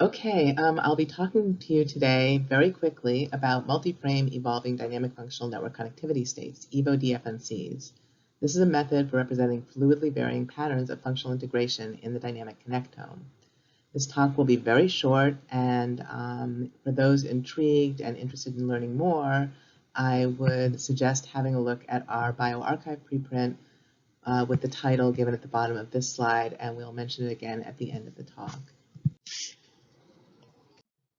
Okay, I'll be talking to you today very quickly about multi-frame evolving dynamic functional network connectivity states, EVO DFNCs. This is a method for representing fluidly varying patterns of functional integration in the dynamic connectome. This talk will be very short, and for those intrigued and interested in learning more, I would suggest having a look at our bioRxiv preprint with the title given at the bottom of this slide, and we'll mention it again at the end of the talk.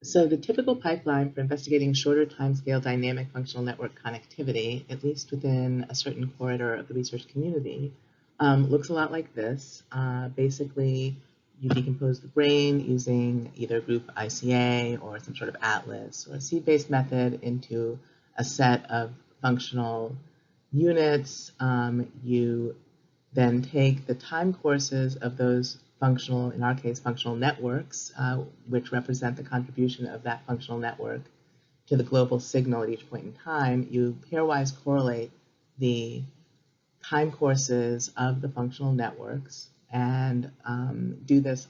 So the typical pipeline for investigating shorter timescale dynamic functional network connectivity, at least within a certain corridor of the research community, looks a lot like this. Basically, you decompose the brain using either group ICA or some sort of atlas or a seed-based method into a set of functional units. You then take the time courses of those functional, in our case, functional networks, which represent the contribution of that functional network to the global signal at each point in time. You pairwise correlate the time courses of the functional networks and do this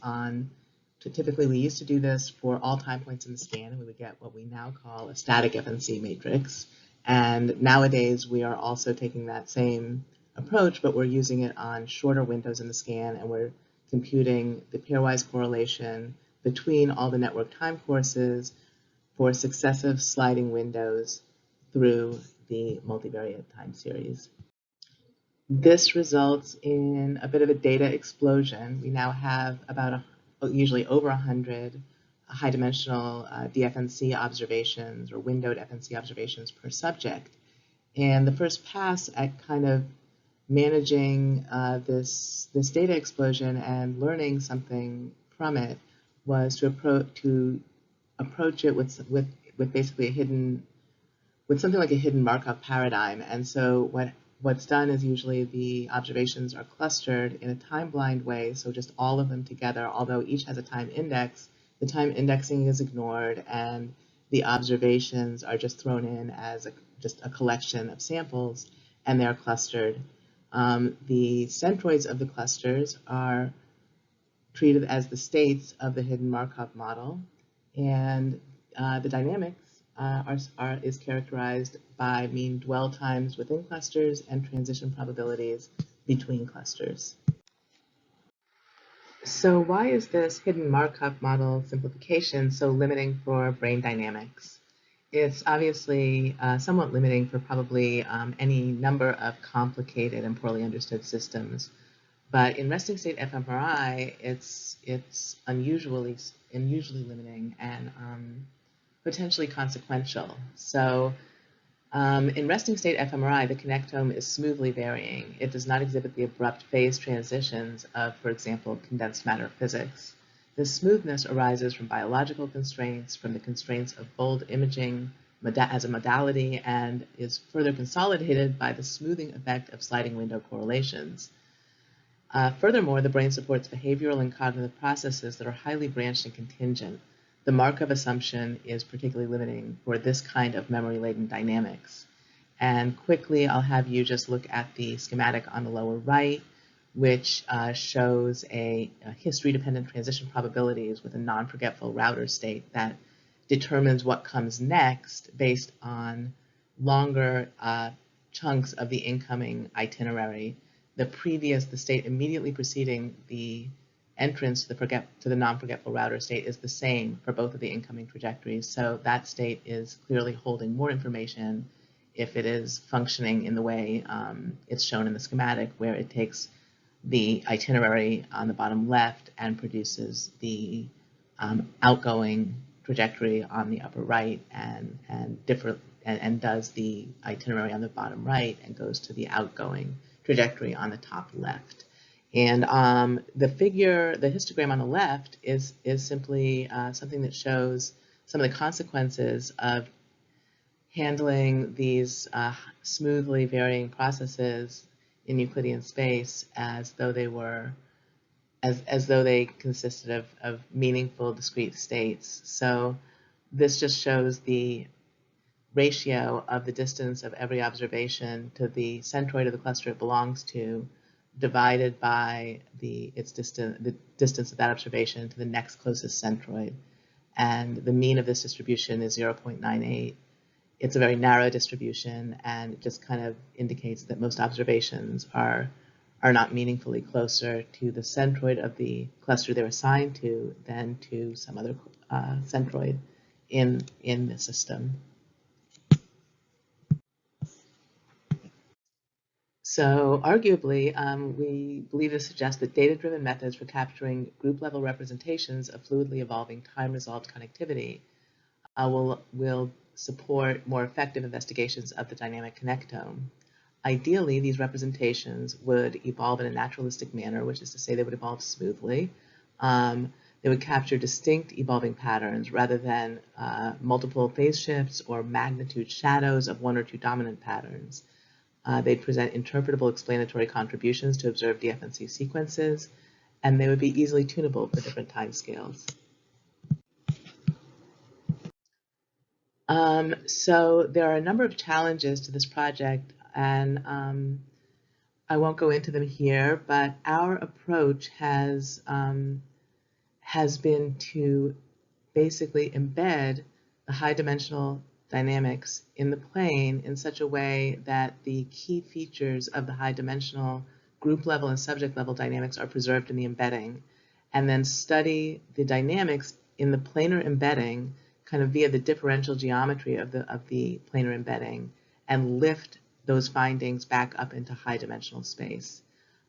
typically we used to do this for all time points in the scan, and we would get what we now call a static FNC matrix. And nowadays we are also taking that same approach, but we're using it on shorter windows in the scan, and we're computing the pairwise correlation between all the network time courses for successive sliding windows through the multivariate time series. This results in a bit of a data explosion. We now have about usually over 100 high-dimensional DFNC observations or windowed FNC observations per subject. And the first pass at kind of managing this data explosion and learning something from it was to approach it with basically something like a hidden Markup paradigm. And so what's done is usually the observations are clustered in a time-blind way, so just all of them together, although each has a time index, the time indexing is ignored, and the observations are just thrown in as just a collection of samples, and they're clustered. The centroids of the clusters are treated as the states of the hidden Markup model, and the dynamics is characterized by mean dwell times within clusters and transition probabilities between clusters. So why is this hidden Markup model simplification so limiting for brain dynamics? It's obviously somewhat limiting for probably any number of complicated and poorly understood systems. But in resting state fMRI, it's unusually limiting and potentially consequential. So in resting state fMRI, the connectome is smoothly varying. It does not exhibit the abrupt phase transitions of, for example, condensed matter physics. This smoothness arises from biological constraints, from the constraints of bold imaging as a modality, and is further consolidated by the smoothing effect of sliding window correlations. Furthermore, the brain supports behavioral and cognitive processes that are highly branched and contingent. The Markup assumption is particularly limiting for this kind of memory-laden dynamics. And quickly, I'll have you just look at the schematic on the lower right, which shows a history-dependent transition probabilities with a non-forgetful router state that determines what comes next based on longer chunks of the incoming itinerary. The state immediately preceding the entrance to the non-forgetful router state is the same for both of the incoming trajectories. So that state is clearly holding more information if it is functioning in the way it's shown in the schematic, where it takes the itinerary on the bottom left and produces the outgoing trajectory on the upper right, and does the itinerary on the bottom right and goes to the outgoing trajectory on the top left. And the histogram on the left is simply something that shows some of the consequences of handling these smoothly varying processes in Euclidean space as though they consisted of meaningful discrete states. So this just shows the ratio of the distance of every observation to the centroid of the cluster it belongs to, divided by the distance of that observation to the next closest centroid. and the mean of this distribution is 0.98. It's a very narrow distribution, and it just kind of indicates that most observations are not meaningfully closer to the centroid of the cluster they're assigned to than to some other centroid in the system. So arguably, we believe this suggests that data-driven methods for capturing group-level representations of fluidly evolving time-resolved connectivity will support more effective investigations of the dynamic connectome. Ideally, these representations would evolve in a naturalistic manner, which is to say they would evolve smoothly. They would capture distinct evolving patterns rather than multiple phase shifts or magnitude shadows of one or two dominant patterns. They'd present interpretable explanatory contributions to observed DFNC sequences, and they would be easily tunable for different timescales. So there are a number of challenges to this project, and I won't go into them here, but our approach has been to basically embed the high dimensional dynamics in the plane in such a way that the key features of the high dimensional group level and subject level dynamics are preserved in the embedding, and then study the dynamics in the planar embedding kind of via the differential geometry of the planar embedding, and lift those findings back up into high dimensional space.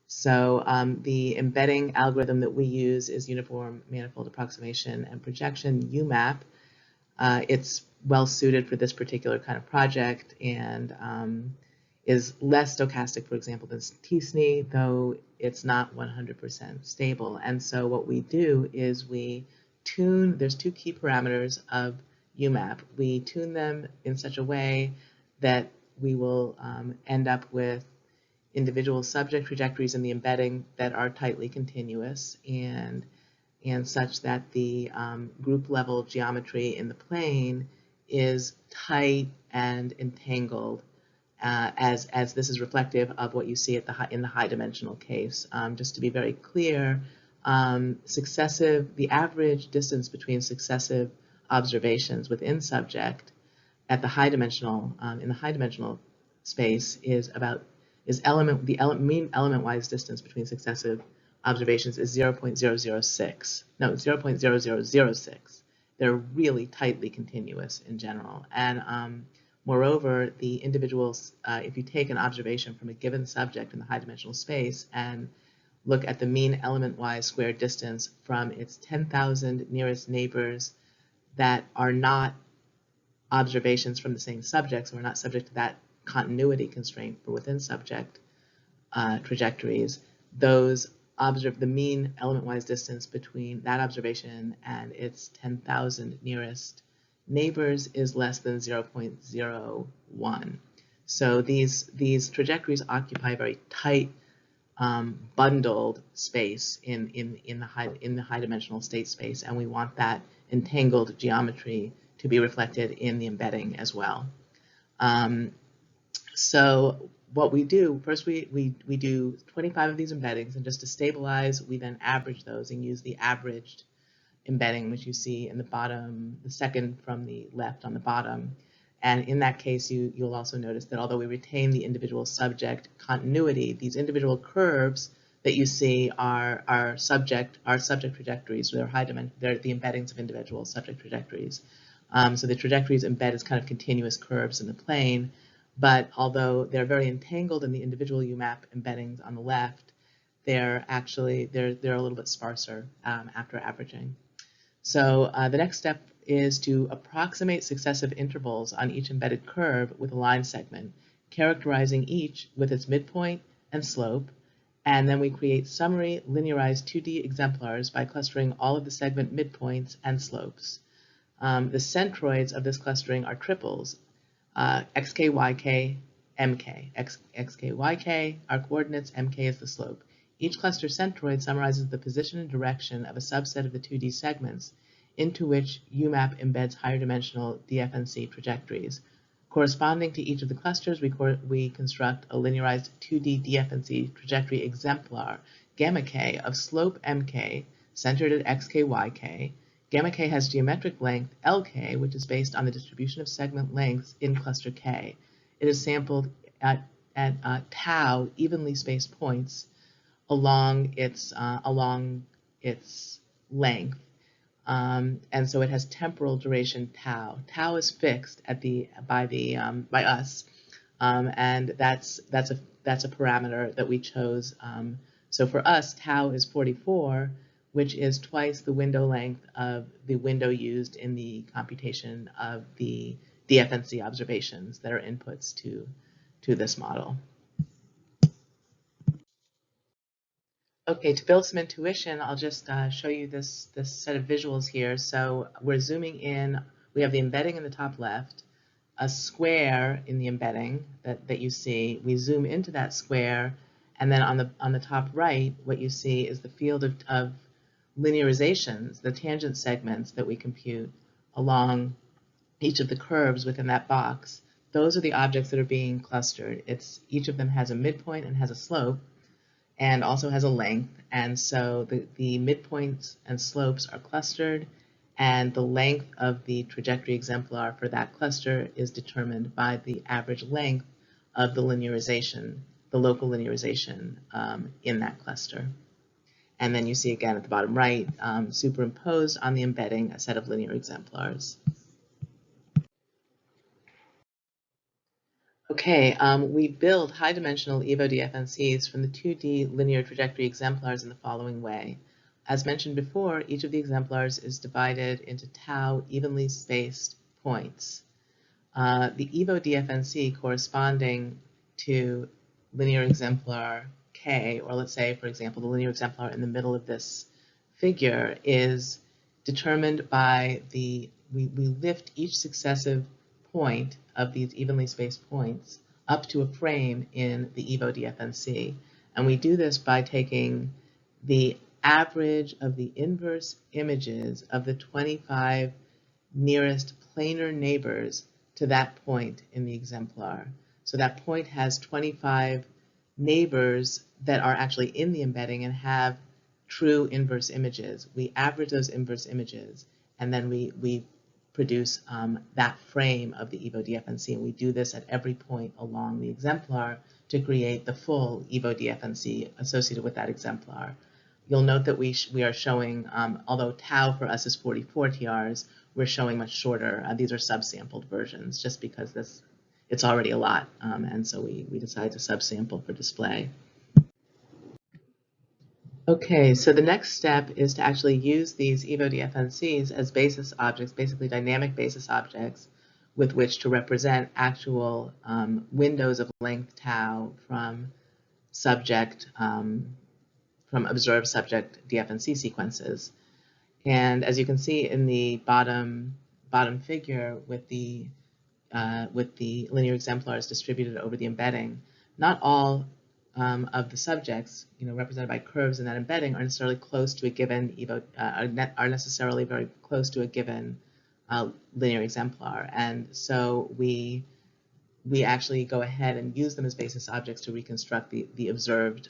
So the embedding algorithm that we use is uniform manifold approximation and projection, UMAP. It's well suited for this particular kind of project, and is less stochastic, for example, than t-SNE, though it's not 100% stable. And so what we do is we tune, there's two key parameters of UMAP. We tune them in such a way that we will end up with individual subject trajectories in the embedding that are tightly continuous, and such that the group level geometry in the plane is tight and entangled, as this is reflective of what you see at in the high dimensional case. Just to be very clear, the average distance between successive observations within subject at the high dimensional, in the high dimensional space is mean element-wise distance between successive observations is 0.006. No, 0.0006. They're really tightly continuous in general. And moreover, the individuals, if you take an observation from a given subject in the high dimensional space and look at the mean element-wise squared distance from its 10,000 nearest neighbors that are not observations from the same subjects, so we're not subject to that continuity constraint for within subject trajectories, the mean element-wise distance between that observation and its 10,000 nearest neighbors is less than 0.01. So these trajectories occupy a very tight, bundled space in the high dimensional state space, and we want that entangled geometry to be reflected in the embedding as well. So what we do, first we do 25 of these embeddings, and just to stabilize, we then average those and use the averaged embedding, which you see in the bottom, the second from the left on the bottom. And in that case, you'll also notice that although we retain the individual subject continuity, these individual curves that you see are subject trajectories. So they're the embeddings of individual subject trajectories. So the trajectories embed as kind of continuous curves in the plane, but although they're very entangled in the individual UMAP embeddings on the left, they're a little bit sparser after averaging. So the next step is to approximate successive intervals on each embedded curve with a line segment, characterizing each with its midpoint and slope, and then we create summary linearized 2D exemplars by clustering all of the segment midpoints and slopes. The centroids of this clustering are triples, xk, yk, mk. xk, yk are coordinates, mk is the slope. Each cluster centroid summarizes the position and direction of a subset of the 2D segments into which UMAP embeds higher dimensional DFNC trajectories. Corresponding to each of the clusters, we construct a linearized 2D DFNC trajectory exemplar, gamma k, of slope mk, centered at xk, yk, Gamma k has geometric length Lk, which is based on the distribution of segment lengths in cluster K. It is sampled at tau evenly spaced points along its length, and so it has temporal duration tau. Tau is fixed by us, and that's a parameter that we chose. So for us, tau is 44, which is twice the window length of the window used in the computation of the DFNC observations that are inputs to this model. Okay, to build some intuition, I'll just show you this set of visuals here. So we're zooming in. We have the embedding in the top left, a square in the embedding that you see. We zoom into that square, and then on the top right, what you see is the field of linearizations, the tangent segments that we compute along each of the curves within that box. Those are the objects that are being clustered. Each of them has a midpoint and has a slope, and also has a length, and so the midpoints and slopes are clustered, and the length of the trajectory exemplar for that cluster is determined by the average length of the linearization, the local linearization in that cluster. And then you see again at the bottom right, superimposed on the embedding, a set of linear exemplars. Okay, we build high-dimensional EVO-DFNCs from the 2D linear trajectory exemplars in the following way. As mentioned before, each of the exemplars is divided into tau evenly spaced points. The EVO-DFNC corresponding to linear exemplar K, or let's say, for example, the linear exemplar in the middle of this figure, is determined by we lift each successive point of these evenly spaced points up to a frame in the EVO-DFNC. And we do this by taking the average of the inverse images of the 25 nearest planar neighbors to that point in the exemplar. So that point has 25 neighbors that are actually in the embedding and have true inverse images. We average those inverse images, and then we produce that frame of the EVO-DFNC, and we do this at every point along the exemplar to create the full EVO-DFNC associated with that exemplar. You'll note that we are showing, although tau for us is 44 TRs, we're showing much shorter. These are subsampled versions, just because it's already a lot, and so we decided to subsample for display. Okay, so the next step is to actually use these EVO-DFNCs as basis objects, basically dynamic basis objects, with which to represent actual windows of length tau from observed subject DFNC sequences. And as you can see in the bottom figure with the linear exemplars distributed over the embedding, not all of the subjects, represented by curves in that embedding, are necessarily close to a given are necessarily very close to a given linear exemplar, and so we actually go ahead and use them as basis objects to reconstruct the observed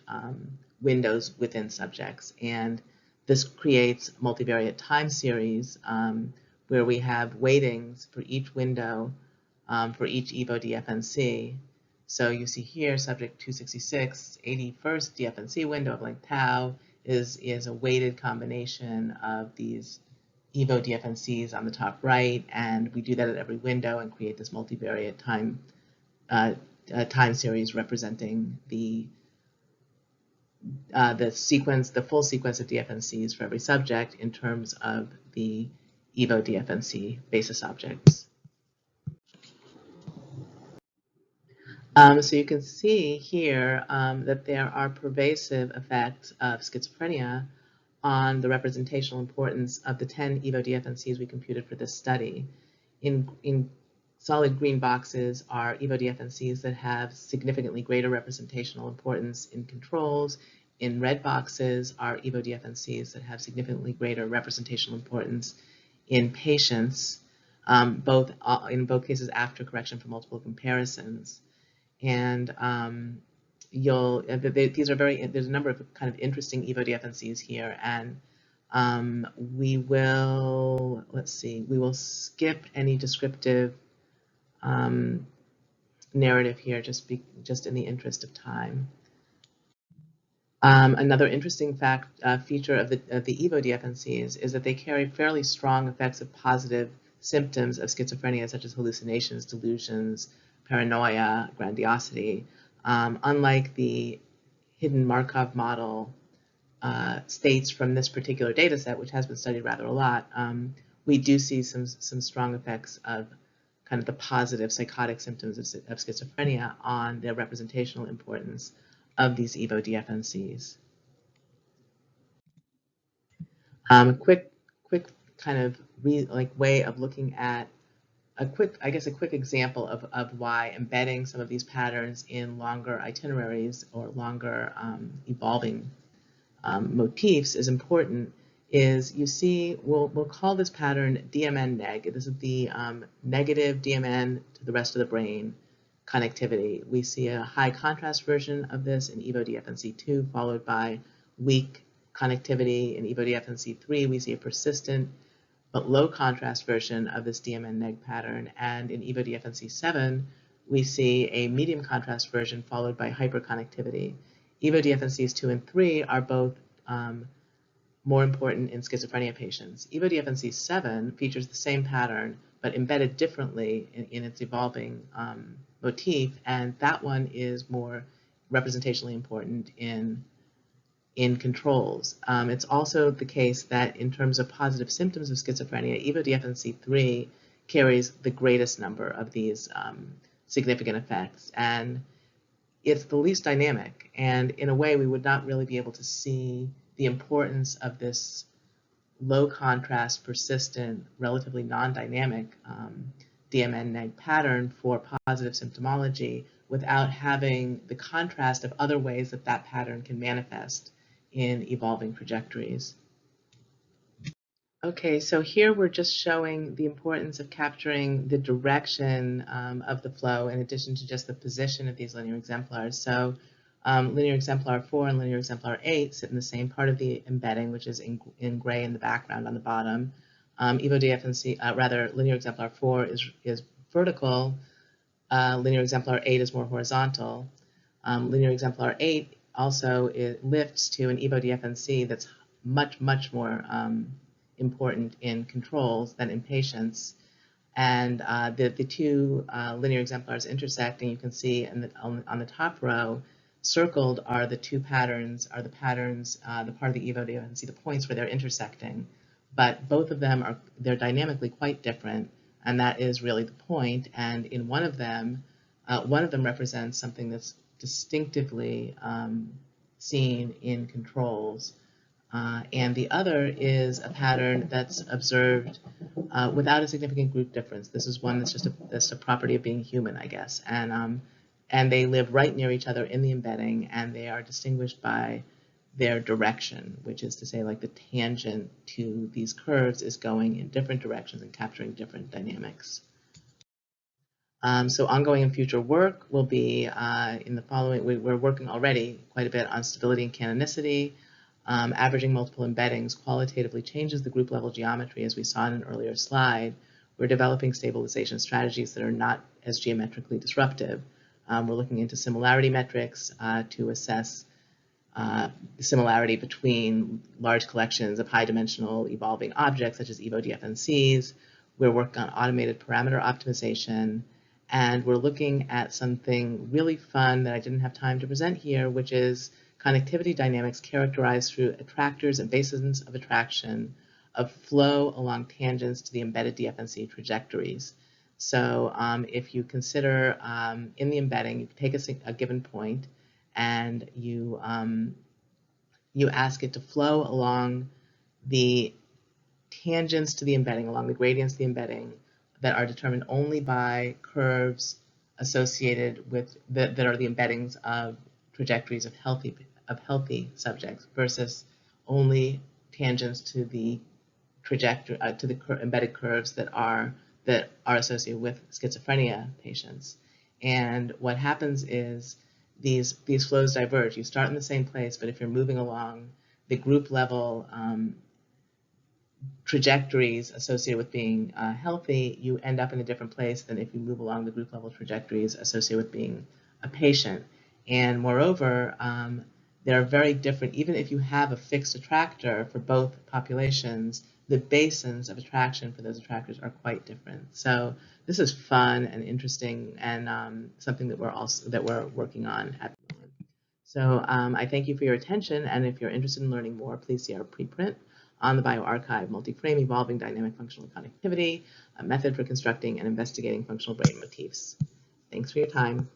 windows within subjects, and this creates multivariate time series where we have weightings for each window for each EVO-DFNC. So you see here, subject 266, 81st DFNC window of length tau is a weighted combination of these EVO-DFNCs on the top right, and we do that at every window and create this multivariate time series representing the full sequence of DFNCs for every subject in terms of the EVO-DFNC basis objects. So you can see here that there are pervasive effects of schizophrenia on the representational importance of the 10 EVO-DFNCs we computed for this study. In solid green boxes are EVO-DFNCs that have significantly greater representational importance in controls. In red boxes are EVO-DFNCs that have significantly greater representational importance in patients, in both cases after correction for multiple comparisons. And there's a number of kind of interesting EVO-DFNCs here, and We will, let's see, we will skip any descriptive narrative here just in the interest of time. Another interesting feature of the EVO DFNCs is that they carry fairly strong effects of positive symptoms of schizophrenia, such as hallucinations, delusions, paranoia, grandiosity. Unlike the hidden Markup model states from this particular data set, which has been studied rather a lot, we do see some strong effects of kind of the positive psychotic symptoms of schizophrenia on the representational importance of these EVO DFNCs. Quick kind of way of looking at a quick example of why embedding some of these patterns in longer itineraries or longer evolving motifs is important. Is you see, we'll call this pattern DMN neg. This is the negative DMN to the rest of the brain connectivity. We see a high contrast version of this in EVO DFNC2, followed by weak connectivity in EVO DFNC3. We see a persistent but low contrast version of this DMN neg pattern, and in EVO DFNC7, we see a medium contrast version followed by hyperconnectivity. EVO DFNCs 2 and 3 are both more important in schizophrenia patients. EVO DFNC7 features the same pattern, but embedded differently in its evolving motif, and that one is more representationally important in controls. It's also the case that in terms of positive symptoms of schizophrenia, EVO DFNC3 carries the greatest number of these significant effects, and it's the least dynamic, and in a way we would not really be able to see the importance of this low contrast, persistent, relatively non-dynamic DMN neg pattern for positive symptomology without having the contrast of other ways that that pattern can manifest in evolving trajectories. Okay, so here we're just showing the importance of capturing the direction of the flow in addition to just the position of these linear exemplars. So linear exemplar 4 and linear exemplar 8 sit in the same part of the embedding, which is in gray in the background on the bottom. EVO DFNC, linear exemplar 4 is vertical, linear exemplar 8 is more horizontal. Linear exemplar 8 also lifts to an EVO DFNC that's much more important in controls than in patients. And the two linear exemplars intersect, and you can see on the top row, circled are the two patterns, the part of the EVO DFNC, the points where they're intersecting. But both of them they're dynamically quite different, and that is really the point. And in one of them represents something that's distinctively seen in controls, and the other is a pattern that's observed without a significant group difference. This is one that's a property of being human, I guess, and they live right near each other in the embedding, and they are distinguished by their direction, which is to say, like, the tangent to these curves is going in different directions and capturing different dynamics. So ongoing and future work will be in the following. We're working already quite a bit on stability and canonicity. Averaging multiple embeddings qualitatively changes the group level geometry, as we saw in an earlier slide. We're developing stabilization strategies that are not as geometrically disruptive. We're looking into similarity metrics to assess the similarity between large collections of high-dimensional evolving objects, such as EVO DFNCs. We're working on automated parameter optimization, and we're looking at something really fun that I didn't have time to present here, which is connectivity dynamics characterized through attractors and bases of attraction of flow along tangents to the embedded DFNC trajectories. So if you consider in the embedding, you take a given point and you ask it to flow along the tangents to the embedding, along the gradients of the embedding that are determined only by curves associated with that are the embeddings of trajectories of healthy subjects versus only tangents to the trajectory to the embedded curves that are associated with schizophrenia patients. And what happens is these flows diverge. You start in the same place, but if you're moving along the group level trajectories associated with being healthy, you end up in a different place than if you move along the group level trajectories associated with being a patient. And moreover, they're very different. Even if you have a fixed attractor for both populations, the basins of attraction for those attractors are quite different. So this is fun and interesting, and something that we're working on at the moment. So I thank you for your attention, and if you're interested in learning more, please see our preprint on the bioRxiv, Multi-Frame Evolving Dynamic Functional Connectivity, a method for constructing and investigating functional brain motifs. Thanks for your time.